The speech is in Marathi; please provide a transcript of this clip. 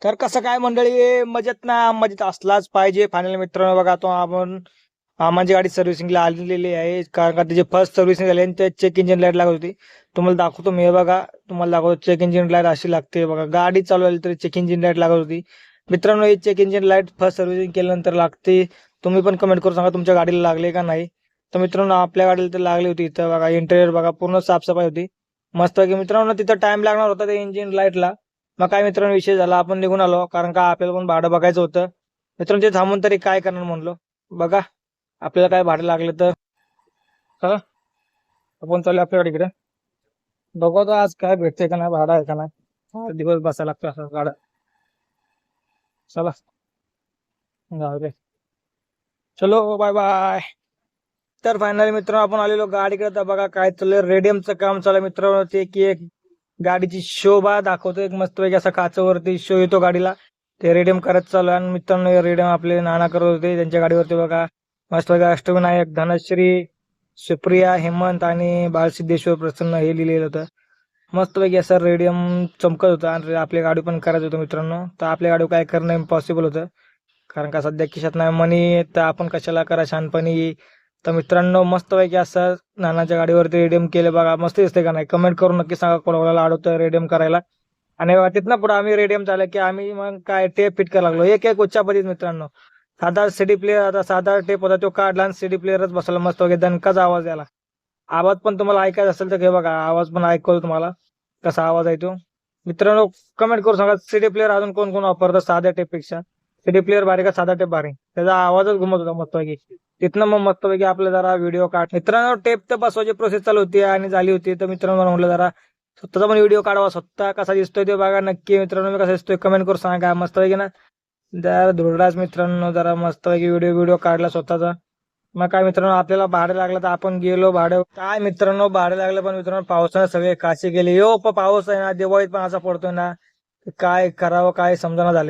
तर कसं काय मंडळी, मजेत ना मजेत असलाच पाहिजे. फायनल मित्रांनो बघा, तो आपण माझी गाडी सर्व्हिसिंगला आलेली आहे, कारण का त्याची फर्स्ट सर्व्हिसिंग झाली आणि त्या चेक इंजिन लाईट लागत होती. तुम्हाला दाखवतो मी, हे बघा तुम्हाला दाखवतो. चेक इंजिन लाईट अशी लागते बघा, गाडी चालू झाली तरी चेक इंजिन लाईट लागत होती. मित्रांनो, ही check engine light first servicing केल्यानंतर लागते. तुम्ही पण कमेंट करून सांगा तुमच्या गाडीला लागले का नाही. तर मित्रांनो, आपल्या गाडीला तर लागली होती. इथं बघा इंटेरियर बघा, पूर्ण साफसफाई होती मस्त की. मित्रांनो, तिथं टाइम लागणार होता त्या इंजिन लाईटला. मग काय मित्रांनो, विषय झाला, आपण निघून आलो, कारण का आपल्याला पण भाडं बघायचं होतं. मित्रांनो, ते थांबून तरी काय करणार म्हणलो. बघा आपल्याला काय भाडं लागलं तर चला आपण चालू आपल्या गाडीकडे. बघू आता आज काय भेटतंय का नाही, भाडं आहे का नाही. दिवस बसायला लागतो असं गाडं. चला जाऊ दे, चलो बाय बाय. तर फायनली मित्रांनो, आपण आलेलो गाडीकडे. तर बघा काय चाललंय, रेडियमचं काम चालू आहे मित्रांनो. ते की एक गाडीची शोभा दाखवतो, एक मस्त पैकी असा काचेवरती शो येतो गाडीला. ते रेडियम करत चालू आहे. आणि मित्रांनो, रेडियम आपले नाना करत होते त्यांच्या गाडीवरती बघा. मस्त पैकी अष्टविनायक, धनश्री, सुप्रिया, हेमंत आणि बाळसिद्धेश्वर प्रसन्न हे लिहिलेलं होतं. मस्त पैकी असं रेडियम चमकत होतं. आणि आपली गाडी पण करायचं होतं मित्रांनो. तर आपल्या गाडी काय करणं इम्पॉसिबल होतं, कारण का सध्या खिशात नाही मनी. तर आपण कशाला करा शहाणपणी. तर मित्रांनो, मस्तपैकी असं नानाच्या गाडीवरती रेडियम केले बघा. मस्त दिसते का नाही, कमेंट करून नक्की सांगा कोणाला आवडतं रेडियम करायला. आणि तिथनं पुढे आम्ही रेडियम झालं की आम्ही मग काय टेप फिट करायला लागलो, एक एक उच्चापतीत मित्रांनो. साधा सीडी प्लेअर, आता साधा टेप होता तो काढला आणि सीडी प्लेअरच बसवला मस्त वगैरे, दणकाचा आवाज याला. आवाज पण तुम्हाला ऐकायचा असेल तर हे बघा, आवाज पण ऐकवतो तुम्हाला कसा आवाज आहे तो. मित्रांनो, कमेंट करून सांगा सीडी प्लेअर अजून कोण कोण वापरतं साध्या टेपपेक्षा. सीडी प्लेअर भारी का साधा टेप भारी, त्याचा आवाजच घुमत होता मस्तपैकी. तिथनं मग मस्तपैकी आपलं जरा व्हिडिओ काढ. मित्रांनो, टेप तर बसवायची प्रोसेस चालू होती आणि झाली होती. तर मित्रांनो, म्हटलं जरा स्वतःचा पण व्हिडिओ काढावा, स्वतः कसा दिसतोय ते बघा नक्की. मित्रांनो, मी कसा दिसतोय कमेंट करून सांगा मस्तपैकी ना. जरा धुरडाच मित्रांनो, जरा मस्तपैकी व्हिडिओ व्हिडिओ काढला स्वतःचा. मग काय मित्रांनो, आपल्याला भाडं लागलं तर आपण गेलो भाडं. काय मित्रांनो, भाडं लागलं पण मित्रांनो, पावसाने सगळे काशी गेले. पाऊस आहे ना, दिवाळीत पण असा पडतोय ना, काय करावं काय समजना झाले.